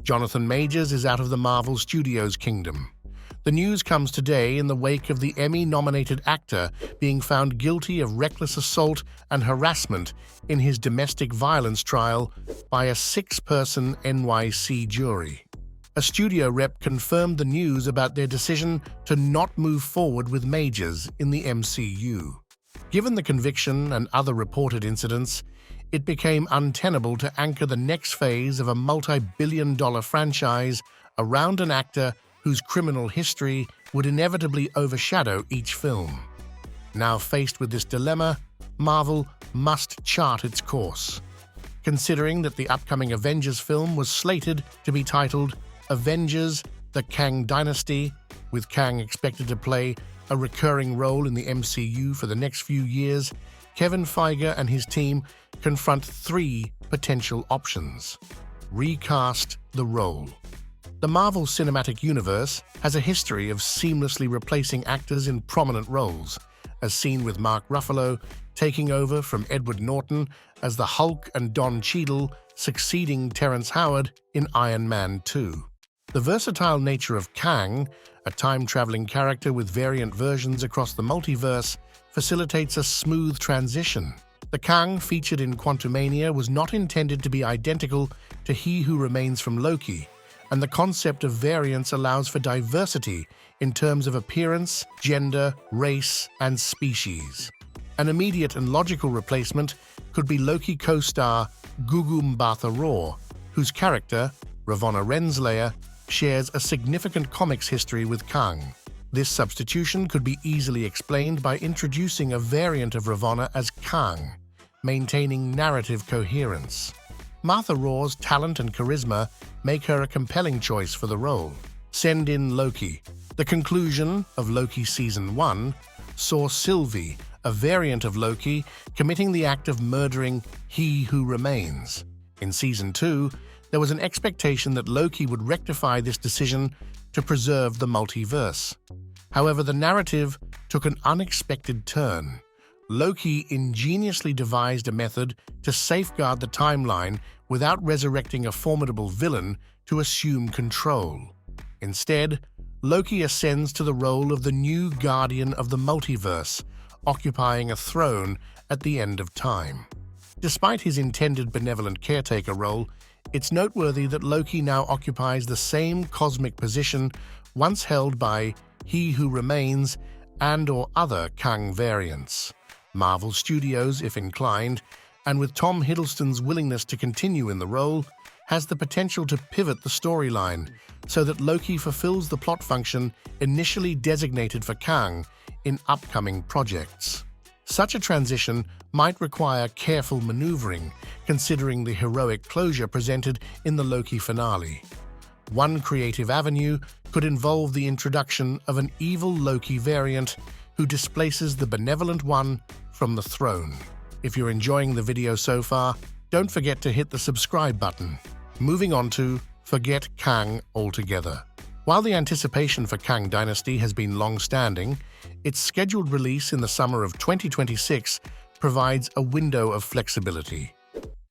Jonathan Majors is out of the Marvel Studios kingdom. The news comes today in the wake of the Emmy-nominated actor being found guilty of reckless assault and harassment in his domestic violence trial by a 6-person NYC jury. A studio rep confirmed the news about their decision to not move forward with Majors in the MCU. Given the conviction and other reported incidents, it became untenable to anchor the next phase of a multi-billion-dollar franchise around an actor whose criminal history would inevitably overshadow each film. Now faced with this dilemma, Marvel must chart its course. Considering that the upcoming Avengers film was slated to be titled Avengers: The Kang Dynasty, with Kang expected to play a recurring role in the MCU for the next few years, Kevin Feige and his team confront 3 potential options. Recast the role. The Marvel Cinematic Universe has a history of seamlessly replacing actors in prominent roles, as seen with Mark Ruffalo taking over from Edward Norton as the Hulk and Don Cheadle succeeding Terrence Howard in Iron Man 2. The versatile nature of Kang, a time-traveling character with variant versions across the multiverse, facilitates a smooth transition. The Kang featured in Quantumania was not intended to be identical to He Who Remains from Loki, and the concept of variance allows for diversity in terms of appearance, gender, race, and species. An immediate and logical replacement could be Loki co-star Gugu Mbatha-Raw, whose character, Ravonna Renslayer, shares a significant comics history with Kang. This substitution could be easily explained by introducing a variant of Ravonna as Kang, maintaining narrative coherence. Mbatha-Raw's talent and charisma make her a compelling choice for the role. Send in Loki. The conclusion of Loki Season 1 saw Sylvie, a variant of Loki, committing the act of murdering He Who Remains. In Season 2, there was an expectation that Loki would rectify this decision to preserve the multiverse. However, the narrative took an unexpected turn. Loki ingeniously devised a method to safeguard the timeline without resurrecting a formidable villain to assume control. Instead, Loki ascends to the role of the new guardian of the multiverse, occupying a throne at the end of time. Despite his intended benevolent caretaker role, it's noteworthy that Loki now occupies the same cosmic position once held by He Who Remains and/or other Kang variants. Marvel Studios, if inclined, and with Tom Hiddleston's willingness to continue in the role, has the potential to pivot the storyline so that Loki fulfills the plot function initially designated for Kang in upcoming projects. Such a transition might require careful maneuvering, considering the heroic closure presented in the Loki finale. One creative avenue could involve the introduction of an evil Loki variant who displaces the benevolent one from the throne. If you're enjoying the video so far, don't forget to hit the subscribe button. Moving on to Forget Kang altogether. While the anticipation for Kang Dynasty has been long-standing, its scheduled release in the summer of 2026 provides a window of flexibility.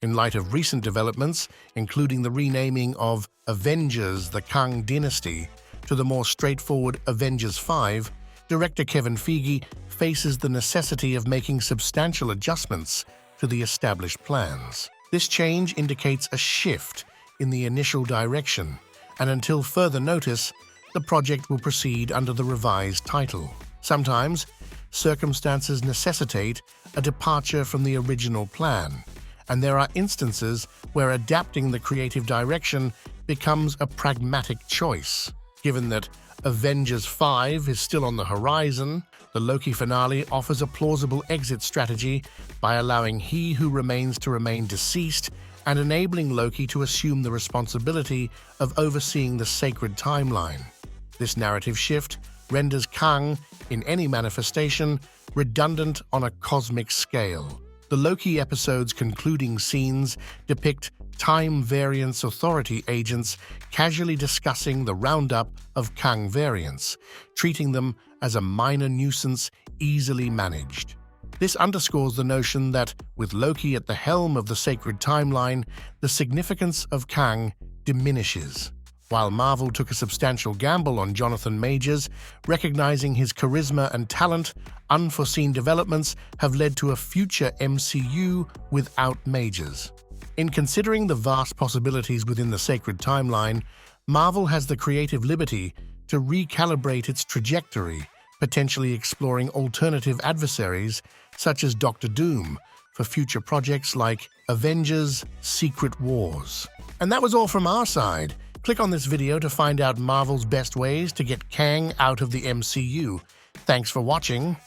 In light of recent developments, including the renaming of Avengers: The Kang Dynasty to the more straightforward Avengers 5, director Kevin Feige faces the necessity of making substantial adjustments to the established plans. This change indicates a shift in the initial direction, and until further notice, the project will proceed under the revised title. Sometimes, circumstances necessitate a departure from the original plan, and there are instances where adapting the creative direction becomes a pragmatic choice. Given that Avengers 5 is still on the horizon, the Loki finale offers a plausible exit strategy by allowing He Who Remains to remain deceased and enabling Loki to assume the responsibility of overseeing the sacred timeline. This narrative shift renders Kang, in any manifestation, redundant on a cosmic scale. The Loki episode's concluding scenes depict time variance authority agents casually discussing the roundup of Kang variants, treating them as a minor nuisance easily managed. This underscores the notion that, with Loki at the helm of the sacred timeline, the significance of Kang diminishes. While Marvel took a substantial gamble on Jonathan Majors, recognizing his charisma and talent, unforeseen developments have led to a future MCU without Majors. In considering the vast possibilities within the sacred timeline, Marvel has the creative liberty to recalibrate its trajectory, potentially exploring alternative adversaries such as Doctor Doom for future projects like Avengers: Secret Wars. And that was all from our side. Click on this video to find out Marvel's best ways to get Kang out of the MCU. Thanks for watching.